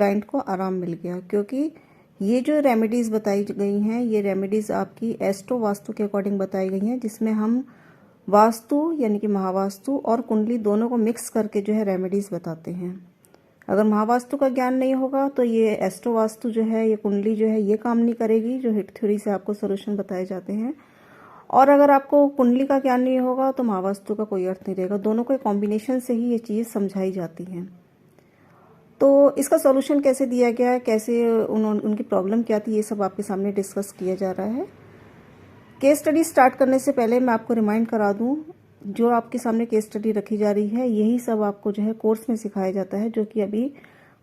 Client को आराम मिल गया, क्योंकि ये जो रेमेडीज़ बताई गई हैं ये रेमेडीज़ आपकी एस्ट्रो वास्तु के अकॉर्डिंग बताई गई हैं, जिसमें हम वास्तु यानी कि महावास्तु और कुंडली दोनों को मिक्स करके जो है रेमेडीज़ बताते हैं। अगर महावास्तु का ज्ञान नहीं होगा तो ये एस्ट्रो वास्तु जो है, ये कुंडली जो है, ये काम नहीं करेगी जो हिट थ्योरी से आपको सोल्यूशन बताए जाते हैं। और अगर आपको कुंडली का ज्ञान नहीं होगा तो महावास्तु का कोई अर्थ नहीं रहेगा। दोनों के कॉम्बिनेशन से ही ये चीज़ समझाई जाती है। तो इसका सॉल्यूशन कैसे दिया गया है, कैसे उनकी प्रॉब्लम क्या थी, ये सब आपके सामने डिस्कस किया जा रहा है। केस स्टडी स्टार्ट करने से पहले मैं आपको रिमाइंड करा दूं, जो आपके सामने केस स्टडी रखी जा रही है यही सब आपको जो है कोर्स में सिखाया जाता है, जो कि अभी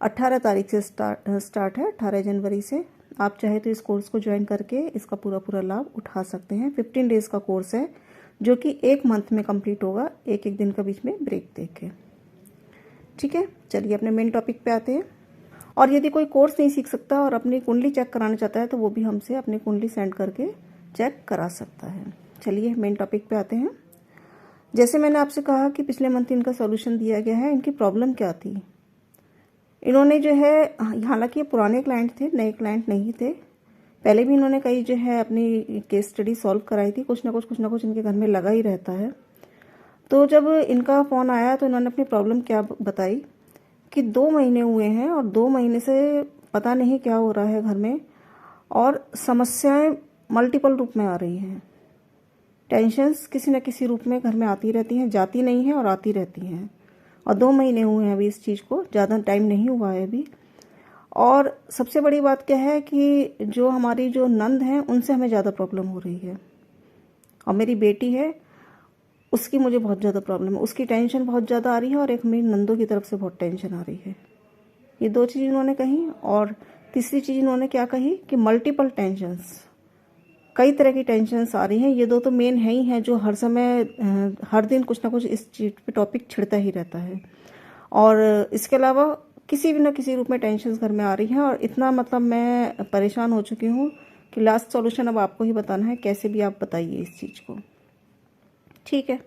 18 तारीख से स्टार्ट है, 18 जनवरी से। आप चाहे तो इस कोर्स को ज्वाइन करके इसका पूरा लाभ उठा सकते हैं। 15 डेज का कोर्स है जो कि 1 मंथ में कंप्लीट होगा, एक दिन का बीच में ब्रेक देके। ठीक है, चलिए अपने मेन टॉपिक पे आते हैं। और यदि कोई कोर्स नहीं सीख सकता और अपनी कुंडली चेक कराना चाहता है तो वो भी हमसे अपनी कुंडली सेंड करके चेक करा सकता है। चलिए मेन टॉपिक पे आते हैं। जैसे मैंने आपसे कहा कि पिछले मंथ इनका सॉल्यूशन दिया गया है। इनकी प्रॉब्लम क्या थी, इन्होंने जो है, हालांकि ये पुराने क्लाइंट थे, नए क्लाइंट नहीं थे। पहले भी इन्होंने कई जो है अपनी केस स्टडी सॉल्व कराई थी। कुछ ना कुछ इनके घर में लगा ही रहता है। तो जब इनका फ़ोन आया तो इन्होंने अपनी प्रॉब्लम क्या बताई कि 2 महीने हुए हैं और 2 महीने से पता नहीं क्या हो रहा है घर में, और समस्याएं मल्टीपल रूप में आ रही हैं। टेंशन्स किसी न किसी रूप में घर में आती रहती हैं, जाती नहीं हैं और आती रहती हैं। और 2 महीने हुए हैं अभी इस चीज़ को, ज़्यादा टाइम नहीं हुआ है अभी। और सबसे बड़ी बात क्या है कि जो हमारी जो नंद हैं उनसे हमें ज़्यादा प्रॉब्लम हो रही है, और मेरी बेटी है उसकी मुझे बहुत ज़्यादा प्रॉब्लम है, उसकी टेंशन बहुत ज़्यादा आ रही है, और एक मेरी नंदों की तरफ से बहुत टेंशन आ रही है। ये 2 चीज़ इन्होंने कही। और तीसरी चीज़ इन्होंने क्या कही कि मल्टीपल टेंशन्स, कई तरह की टेंशन्स आ रही हैं। ये 2 तो मेन है ही हैं जो हर समय हर दिन कुछ ना कुछ इस चीज़ पे टॉपिक छिड़ता ही रहता है। और इसके अलावा किसी भी न किसी रूप में टेंशन्स घर में आ रही हैं, और इतना मतलब मैं परेशान हो चुकी हूँ कि लास्ट सॉल्यूशन अब आपको ही बताना है, कैसे भी आप बताइए इस चीज़ को। ठीक है,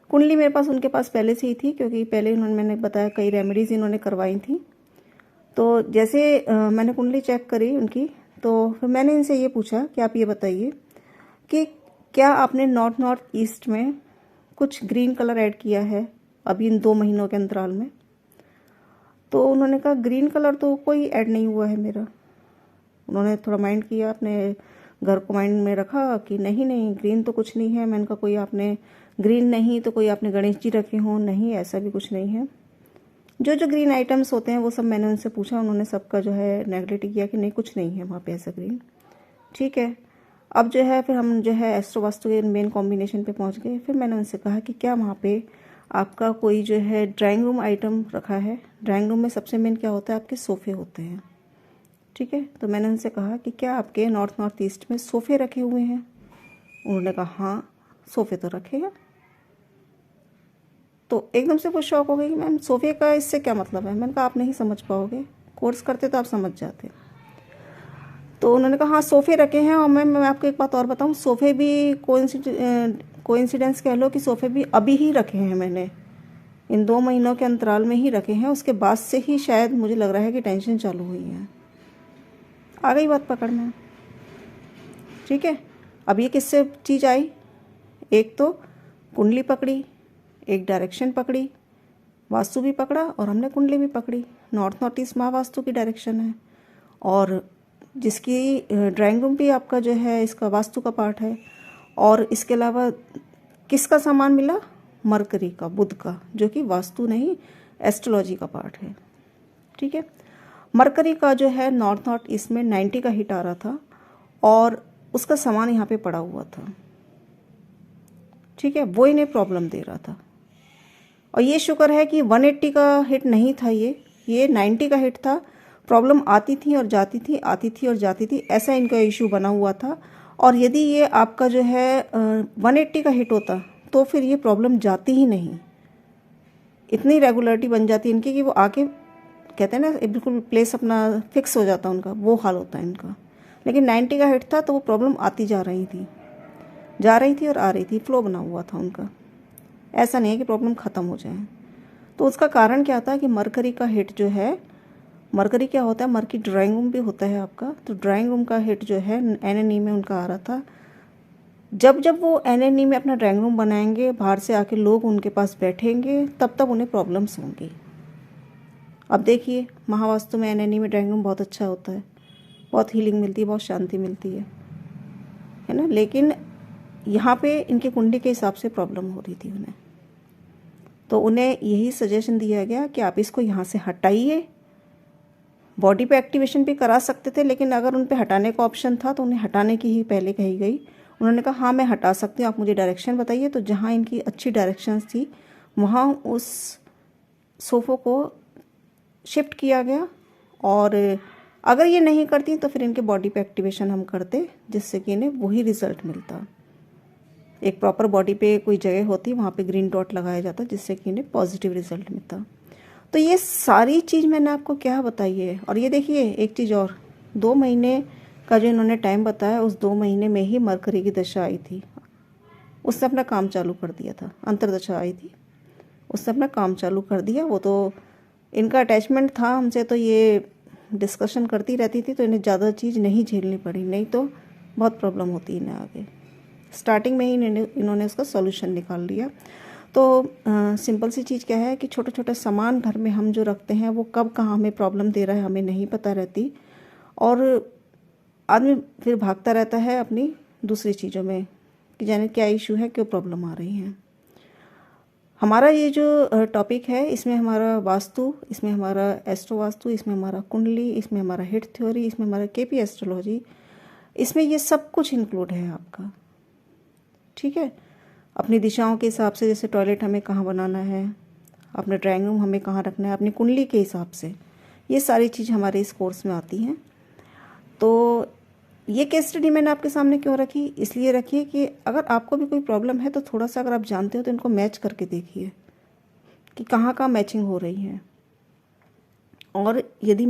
कुंडली मेरे पास उनके पास पहले से ही थी, क्योंकि पहले मैंने बताया कई रेमेडीज़ इन्होंने करवाई थी। तो जैसे मैंने कुंडली चेक करी उनकी, तो फिर मैंने इनसे ये पूछा कि आप ये बताइए कि क्या आपने नॉर्थ ईस्ट में कुछ ग्रीन कलर ऐड किया है अभी इन 2 महीनों के अंतराल में। तो उन्होंने कहा ग्रीन कलर तो कोई ऐड नहीं हुआ है मेरा। उन्होंने थोड़ा माइंड किया, अपने घर को माइंड में रखा कि नहीं ग्रीन तो कुछ नहीं है। मैंने कहा कोई आपने ग्रीन नहीं तो कोई आपने गणेश जी रखे हों, नहीं ऐसा भी कुछ नहीं है। जो ग्रीन आइटम्स होते हैं वो सब मैंने उनसे पूछा, उन्होंने सबका जो है नेगलेक्ट किया कि नहीं कुछ नहीं है वहाँ पे ऐसा ग्रीन। ठीक है, अब जो है फिर हम जो है एस्ट्रो वास्तु के मेन कॉम्बिनेशन पे पहुँच गए। फिर मैंने उनसे कहा कि क्या वहाँ पे आपका कोई जो है ड्राइंग रूम आइटम रखा है। ड्राइंग रूम में सबसे मेन क्या होता है, आपके सोफ़े होते हैं। ठीक है, तो मैंने उनसे कहा कि क्या आपके नॉर्थ ईस्ट में सोफ़े रखे हुए हैं। उन्होंने कहा हाँ सोफ़े तो रखे हैं। तो एकदम से वो शॉक हो गई कि मैम सोफ़े का इससे क्या मतलब है। मैंने कहा आप नहीं समझ पाओगे, कोर्स करते तो आप समझ जाते। तो उन्होंने कहा हाँ सोफ़े रखे हैं। और मैं आपको एक बात और बताऊँ, सोफ़े भी कोइंसिडेंस कह लो कि सोफ़े भी अभी ही रखे हैं मैंने, इन 2 महीनों के अंतराल में ही रखे हैं। उसके बाद से ही शायद मुझे लग रहा है कि टेंशन चालू हुई है। आ गई बात पकड़ में। ठीक है, अब ये किससे चीज़ आई, एक तो कुंडली पकड़ी, एक डायरेक्शन पकड़ी, वास्तु भी पकड़ा और हमने कुंडली भी पकड़ी। नॉर्थ ईस्ट महावास्तु की डायरेक्शन है, और जिसकी ड्राइंग रूम भी आपका जो है इसका वास्तु का पार्ट है। और इसके अलावा किसका सामान मिला, मरकरी का, बुध का, जो कि वास्तु नहीं एस्ट्रोलॉजी का पार्ट है। ठीक है, मरकरी का जो है नॉर्थ ईस्ट में 90 का हिट आ रहा था, और उसका सामान यहाँ पे पड़ा हुआ था। ठीक है, वो इन्हें प्रॉब्लम दे रहा था। और ये शुक्र है कि 180 का हिट नहीं था, ये 90 का हिट था। प्रॉब्लम आती थी और जाती थी, आती थी और जाती थी, ऐसा इनका इशू बना हुआ था। और यदि ये आपका जो है 180 का हिट होता तो फिर ये प्रॉब्लम जाती ही नहीं। इतनी रेगुलरिटी बन जाती इनकी कि वो आके कहते हैं ना बिल्कुल प्लेस अपना फिक्स हो जाता उनका, वो हाल होता है इनका। लेकिन 90 का हिट था तो वो प्रॉब्लम आती जा रही थी और आ रही थी, फ्लो बना हुआ था उनका। ऐसा नहीं है कि प्रॉब्लम ख़त्म हो जाए। तो उसका कारण क्या था कि मरकरी का हिट जो है मरकरी क्या होता है, मरकरी ड्राइंग रूम भी होता है आपका। तो ड्राइंग रूम का हिट जो है NNE में उनका आ रहा था। जब जब वो NNE में अपना ड्राइंग रूम बनाएंगे, बाहर से आके लोग उनके पास बैठेंगे, तब तब उन्हें प्रॉब्लम्स होंगी। अब देखिए महावास्तु में NNE में ड्राइंग रूम बहुत अच्छा होता है, बहुत हीलिंग मिलती है, बहुत शांति मिलती है ना। लेकिन यहाँ पे इनके कुंडली के हिसाब से प्रॉब्लम हो रही थी उन्हें, तो उन्हें यही सजेशन दिया गया कि आप इसको यहाँ से हटाइए। बॉडी पे एक्टिवेशन भी करा सकते थे, लेकिन अगर उन पे हटाने का ऑप्शन था तो उन्हें हटाने की ही पहले कही गई। उन्होंने कहा हाँ मैं हटा सकती हूँ, आप मुझे डायरेक्शन बताइए। तो जहाँ इनकी अच्छी डायरेक्शंस थी वहाँ उस सोफ़ों को शिफ्ट किया गया, और अगर ये नहीं करती तो फिर इनके बॉडी पे एक्टिवेशन हम करते, जिससे कि इन्हें वही रिज़ल्ट मिलता। एक प्रॉपर बॉडी पे कोई जगह होती, वहाँ पे ग्रीन डॉट लगाया जाता, जिससे कि इन्हें पॉजिटिव रिजल्ट मिलता। तो ये सारी चीज़ मैंने आपको क्या बताई है। और ये देखिए एक चीज़ और, 2 महीने का जो इन्होंने टाइम बताया, उस 2 महीने में ही मरकरी की दशा आई थी, उसने अपना काम चालू कर दिया था। अंतर्दशा आई थी, उसने अपना काम चालू कर दिया। वो तो इनका अटैचमेंट था हमसे, तो ये डिस्कशन करती रहती थी, तो इन्हें ज़्यादा चीज़ नहीं झेलनी पड़ी, नहीं तो बहुत प्रॉब्लम होती इन्हें आगे। स्टार्टिंग में ही इन्होंने उसका सॉल्यूशन निकाल लिया। तो सिंपल सी चीज़ क्या है कि छोटे छोटे सामान घर में हम जो रखते हैं, वो कब कहाँ हमें प्रॉब्लम दे रहा है हमें नहीं पता रहती, और आदमी फिर भागता रहता है अपनी दूसरी चीज़ों में कि जाने क्या इशू है, क्यों प्रॉब्लम आ रही है। हमारा ये जो टॉपिक है, इसमें हमारा वास्तु, इसमें हमारा एस्ट्रो वास्तु, इसमें हमारा कुंडली, इसमें हमारा हिट थ्योरी, इसमें हमारा KP एस्ट्रोलॉजी, इसमें ये सब कुछ इंक्लूड है आपका। ठीक है, अपनी दिशाओं के हिसाब से, जैसे टॉयलेट हमें कहाँ बनाना है, अपना ड्राइंग रूम हमें कहाँ रखना है, अपनी कुंडली के हिसाब से, ये सारी चीज़ हमारे इस कोर्स में आती हैं। तो ये केस स्टडी मैंने आपके सामने क्यों रखी, इसलिए रखी है कि अगर आपको भी कोई प्रॉब्लम है तो थोड़ा सा अगर आप जानते हो तो इनको मैच करके देखिए कि कहाँ कहाँ मैचिंग हो रही है। और यदि